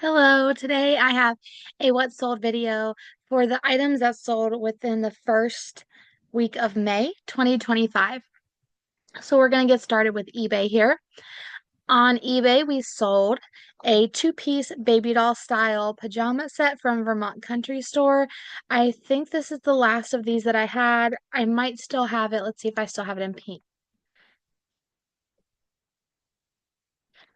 Hello, today I have a what sold video for the items that sold within the first week of May 2025. So we're going to get started with eBay here. On eBay, we sold a two-piece baby doll style pajama set from Vermont Country Store. I think this is the last of these that I had. I might still have it. Let's see if I still have it in pink.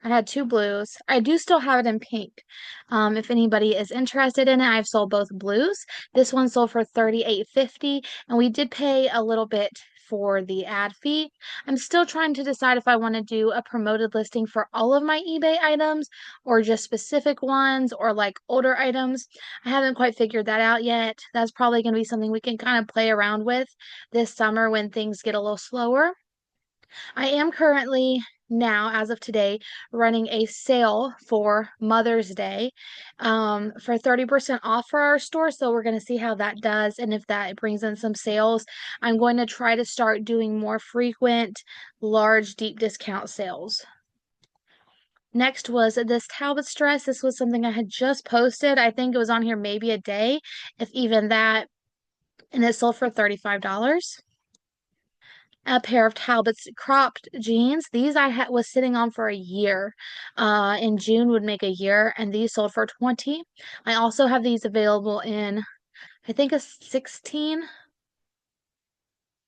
I had two blues. I do still have it in pink. If anybody is interested in it, I've sold both blues. This one sold for $38.50, and we did pay a little bit for the ad fee. I'm still trying to decide if I want to do a promoted listing for all of my eBay items or just specific ones or like older items. I haven't quite figured that out yet. That's probably going to be something we can kind of play around with this summer when things get a little slower. I am currently now, as of today, running a sale for Mother's Day for 30% off for our store. So we're going to see how that does and if that brings in some sales. I'm going to try to start doing more frequent, large, deep discount sales. Next was this Talbot dress. This was something I had just posted. I think it was on here maybe a day, if even that, and it sold for $35. A pair of Talbot's cropped jeans. These I was sitting on for a year. In June would make a year, and these sold for 20. I also have these available in, I think, a 16.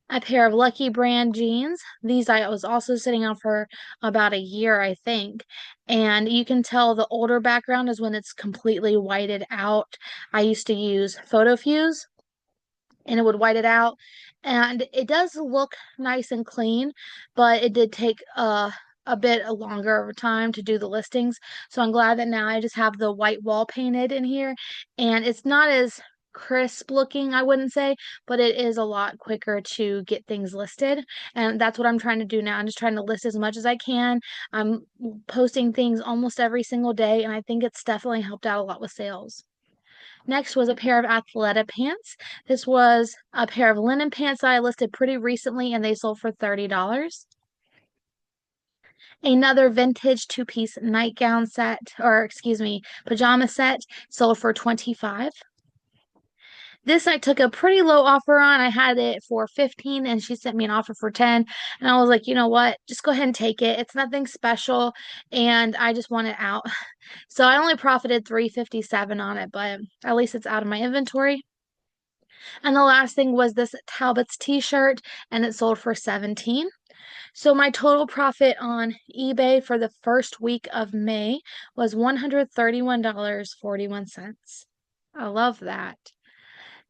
A pair of Lucky Brand jeans. These I was also sitting on for about a year, I think. And you can tell the older background is when it's completely whited out. I used to use Photo Fuse and it would white it out. And it does look nice and clean, but it did take a bit longer of a time to do the listings. So I'm glad that now I just have the white wall painted in here, and it's not as crisp looking, I wouldn't say, but it is a lot quicker to get things listed. And that's what I'm trying to do now. I'm just trying to list as much as I can. I'm posting things almost every single day, and I think it's definitely helped out a lot with sales. Next was a pair of Athleta pants. This was a pair of linen pants that I listed pretty recently and they sold for $30. Another vintage two-piece nightgown set, or excuse me, pajama set, sold for 25. This I took a pretty low offer on. I had it for 15 and she sent me an offer for 10. And I was like, you know what? Just go ahead and take it. It's nothing special and I just want it out. So I only profited 357 on it, but at least it's out of my inventory. And the last thing was this Talbot's t-shirt and it sold for 17. So my total profit on eBay for the first week of May was $131.41. I love that.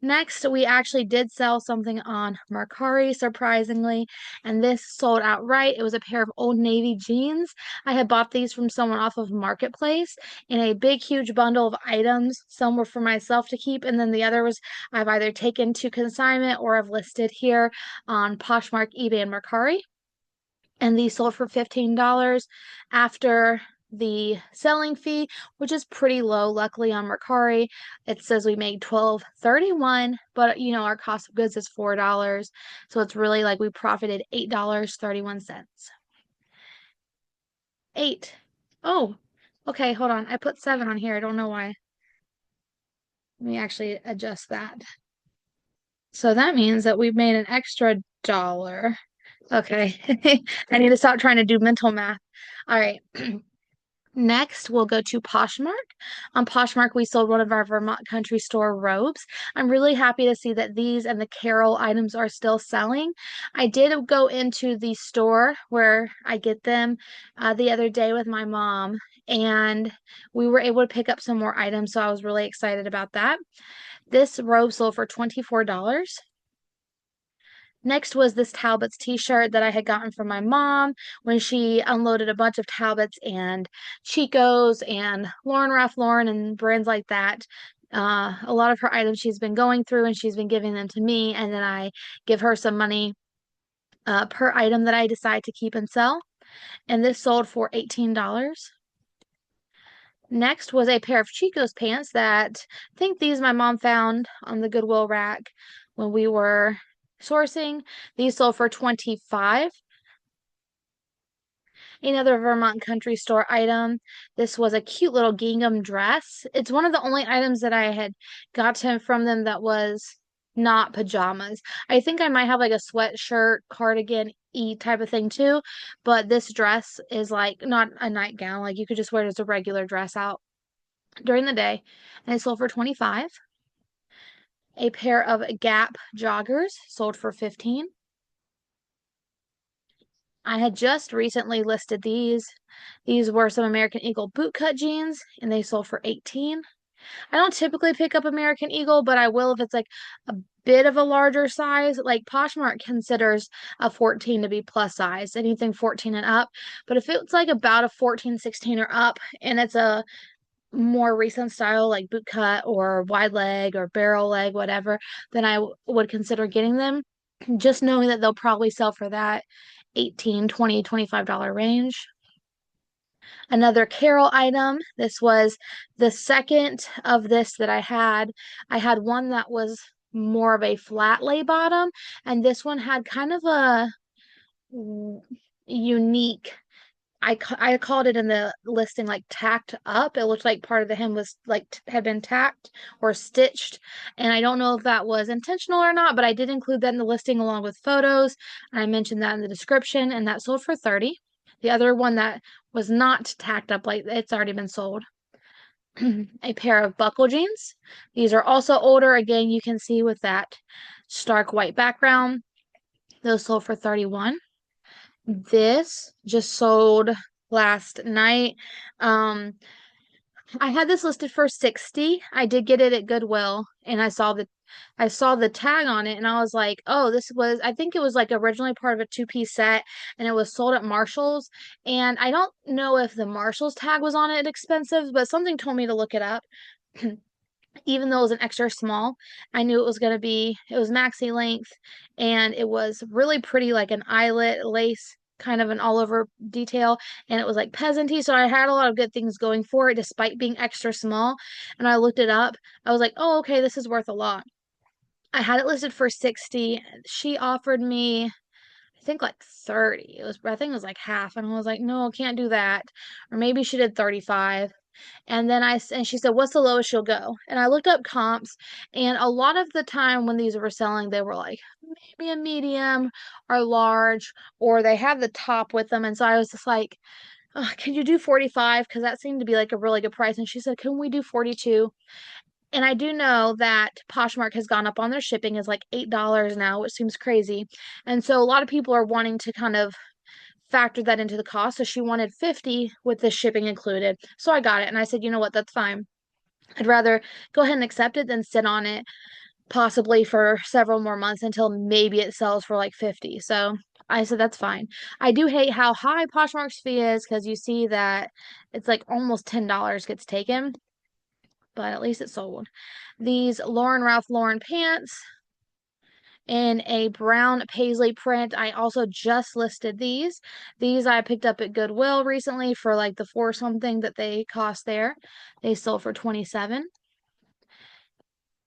Next, we actually did sell something on Mercari, surprisingly, and this sold outright. It was a pair of Old Navy jeans. I had bought these from someone off of Marketplace in a big, huge bundle of items. Some were for myself to keep, and then the other was I've either taken to consignment or I've listed here on Poshmark, eBay, and Mercari. And these sold for $15 after the selling fee, which is pretty low. Luckily on Mercari, it says we made $12.31, but our cost of goods is $4. So it's really like we profited $8.31. Eight. Oh, okay, hold on. I put 7 on here. I don't know why. Let me actually adjust that. So that means that we've made an extra dollar. Okay. I need to stop trying to do mental math. All right. Next, we'll go to Poshmark. On Poshmark, we sold one of our Vermont Country Store robes. I'm really happy to see that these and the Carol items are still selling. I did go into the store where I get them the other day with my mom, and we were able to pick up some more items, so I was really excited about that. This robe sold for $24. Next was this Talbot's t-shirt that I had gotten from my mom when she unloaded a bunch of Talbots and Chico's and Lauren Ralph Lauren and brands like that. A lot of her items she's been going through and she's been giving them to me, and then I give her some money per item that I decide to keep and sell. And this sold for $18. Next was a pair of Chico's pants that I think these my mom found on the Goodwill rack when we were sourcing. These sold for 25. Another Vermont country store item. This was a cute little gingham dress. It's one of the only items that I had gotten from them that was not pajamas. I think I might have like a sweatshirt, cardigan, type of thing too, but this dress is like not a nightgown. Like you could just wear it as a regular dress out during the day. And it sold for 25. A pair of Gap joggers sold for 15. I had just recently listed these. These were some American Eagle bootcut jeans and they sold for 18. I don't typically pick up American Eagle, but I will if it's like a bit of a larger size. Like Poshmark considers a 14 to be plus size, anything 14 and up. But if it's like about a 14, 16 or up and it's a more recent style like bootcut or wide leg or barrel leg, whatever, then I would consider getting them. Just knowing that they'll probably sell for that 18, 20, $25 range. Another Carol item. This was the second of this that I had. I had one that was more of a flat lay bottom, and this one had kind of a unique. I called it in the listing like tacked up. It looked like part of the hem was like had been tacked or stitched. And I don't know if that was intentional or not, but I did include that in the listing along with photos. And I mentioned that in the description, and that sold for 30. The other one that was not tacked up, like it's already been sold. A pair of buckle jeans. These are also older. Again, you can see with that stark white background. Those sold for 31. This just sold last night. Um, I had this listed for 60. I did get it at Goodwill and I saw the tag on it and I was like, "Oh, this was I think it was like originally part of a two-piece set and it was sold at Marshall's." And I don't know if the Marshall's tag was on it expensive, but something told me to look it up. Even though it was an extra small, I knew it was going to be, it was maxi length and it was really pretty, like an eyelet lace, kind of an all over detail. And it was like peasanty. So I had a lot of good things going for it despite being extra small. And I looked it up. I was like, oh, okay, this is worth a lot. I had it listed for 60. She offered me, I think like 30. I think it was like half. And I was like, no, can't do that. Or maybe she did 35. And she said, "What's the lowest you'll go?" And I looked up comps, and a lot of the time when these were selling, they were like maybe a medium or large, or they had the top with them. And so I was just like, "Oh, can you do 45?" Because that seemed to be like a really good price. And she said, "Can we do 42?" And I do know that Poshmark has gone up on their shipping is like $8 now, which seems crazy. And so a lot of people are wanting to kind of factor that into the cost. So she wanted 50 with the shipping included. So I got it and I said, "You know what? That's fine. I'd rather go ahead and accept it than sit on it possibly for several more months until maybe it sells for like 50." So I said that's fine. I do hate how high Poshmark's fee is because you see that it's like almost $10 gets taken, but at least it sold. These Lauren Ralph Lauren pants in a brown paisley print. I also just listed these. These I picked up at Goodwill recently for like the 4 something that they cost there. They sold for 27.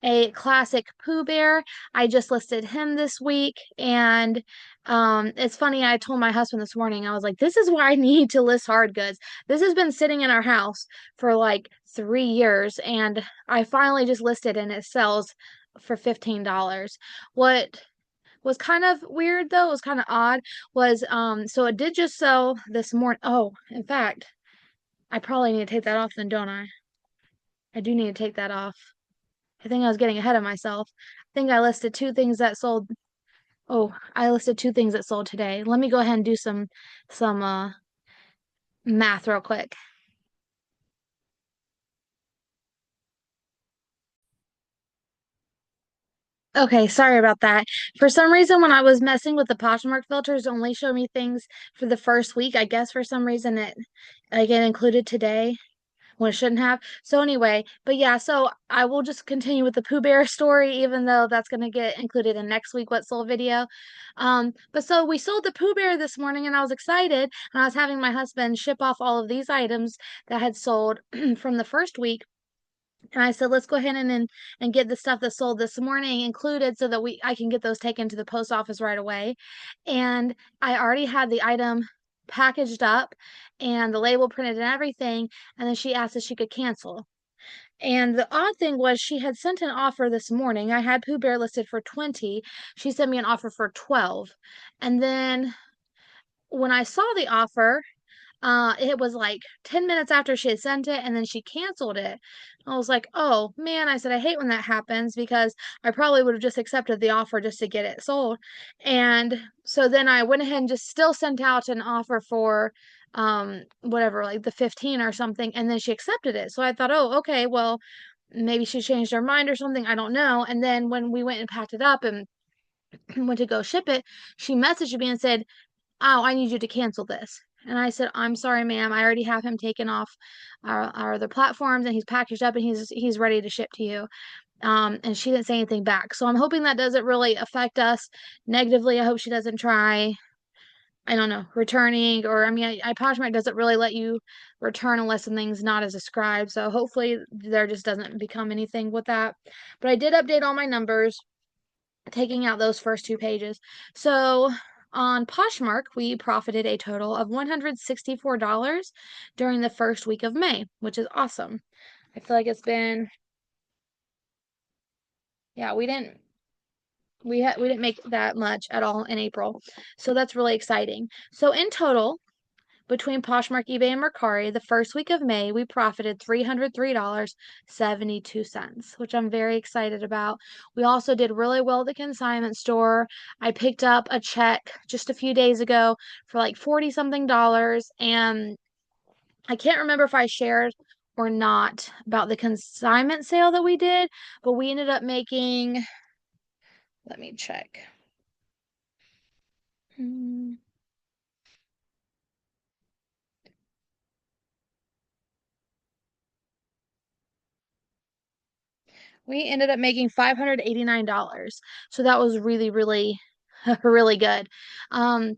A classic Pooh Bear. I just listed him this week, and it's funny. I told my husband this morning, I was like, "This is why I need to list hard goods. This has been sitting in our house for like 3 years, and I finally just listed, and it sells for $15." What was kind of weird though, was kind of odd, was so it did just sell this morning. Oh, in fact, I probably need to take that off then, don't I? I do need to take that off. I think I was getting ahead of myself. I think I listed two things that sold. Oh, I listed two things that sold today. Let me go ahead and do some math real quick. Okay, sorry about that. For some reason, when I was messing with the Poshmark filters, it only showed me things for the first week. I guess for some reason it like it included today when it shouldn't have. So anyway, but yeah, so I will just continue with the Pooh Bear story, even though that's gonna get included in next week what sold video. But so we sold the Pooh Bear this morning and I was excited and I was having my husband ship off all of these items that had sold from the first week. And I said, let's go ahead and get the stuff that sold this morning included so that I can get those taken to the post office right away. And I already had the item packaged up and the label printed and everything. And then she asked if she could cancel. And the odd thing was she had sent an offer this morning. I had Pooh Bear listed for 20. She sent me an offer for 12. And then when I saw the offer, it was like 10 minutes after she had sent it and then she canceled it. I was like, oh man, I said, I hate when that happens because I probably would have just accepted the offer just to get it sold. And so then I went ahead and just still sent out an offer for whatever, like the 15 or something, and then she accepted it. So I thought, oh, okay, well, maybe she changed her mind or something. I don't know. And then when we went and packed it up and went to go ship it, she messaged me and said, oh, I need you to cancel this. And I said, I'm sorry, ma'am. I already have him taken off our other platforms and he's packaged up and he's ready to ship to you. And she didn't say anything back. So I'm hoping that doesn't really affect us negatively. I hope she doesn't try, I don't know, returning or I mean Poshmark doesn't really let you return unless something's not as described. So hopefully there just doesn't become anything with that. But I did update all my numbers taking out those first two pages. So on Poshmark, we profited a total of $164 during the first week of May, which is awesome. I feel like it's been, yeah, we didn't make that much at all in April. So that's really exciting. So in total, between Poshmark, eBay, and Mercari, the first week of May, we profited $303.72, which I'm very excited about. We also did really well at the consignment store. I picked up a check just a few days ago for like 40 something dollars, and I can't remember if I shared or not about the consignment sale that we did, but we ended up making, let me check. Hmm. We ended up making $589. So that was really, really, really good. Um,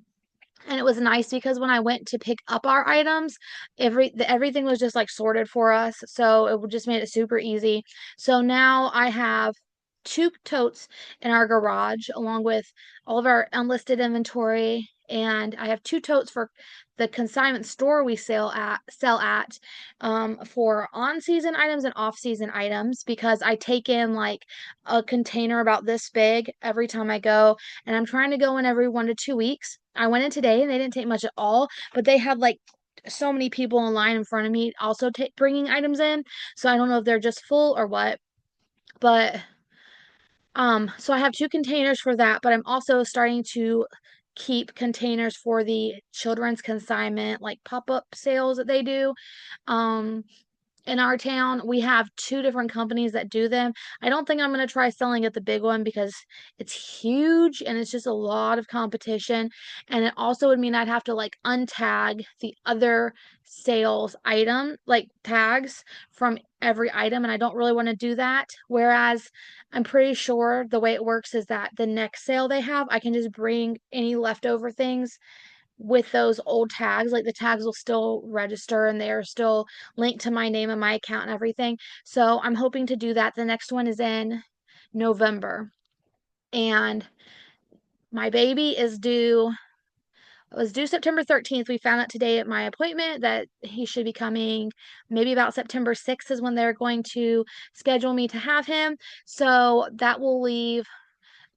and it was nice because when I went to pick up our items, everything was just like sorted for us. So it just made it super easy. So now I have two totes in our garage along with all of our unlisted inventory. And I have two totes for the consignment store we sell at for on-season items and off-season items because I take in like a container about this big every time I go, and I'm trying to go in every 1 to 2 weeks. I went in today and they didn't take much at all, but they had like so many people in line in front of me also bringing items in. So I don't know if they're just full or what, but so I have two containers for that, but I'm also starting to keep containers for the children's consignment like pop-up sales that they do. Um, in our town, we have two different companies that do them. I don't think I'm going to try selling at the big one because it's huge and it's just a lot of competition. And it also would mean I'd have to like untag the other sales item, like tags from every item. And I don't really want to do that. Whereas I'm pretty sure the way it works is that the next sale they have, I can just bring any leftover things with those old tags. Like the tags will still register and they are still linked to my name and my account and everything. So I'm hoping to do that. The next one is in November. And my baby is due, it was due September 13th. We found out today at my appointment that he should be coming maybe about September 6th is when they're going to schedule me to have him. So that will leave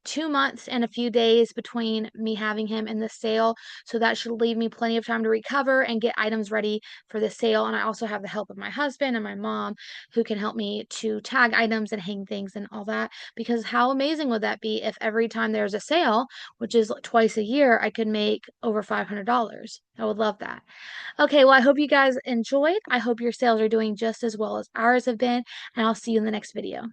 2 months and a few days between me having him and the sale. So that should leave me plenty of time to recover and get items ready for the sale. And I also have the help of my husband and my mom who can help me to tag items and hang things and all that. Because how amazing would that be if every time there's a sale, which is twice a year, I could make over $500? I would love that. Okay, well, I hope you guys enjoyed. I hope your sales are doing just as well as ours have been, and I'll see you in the next video.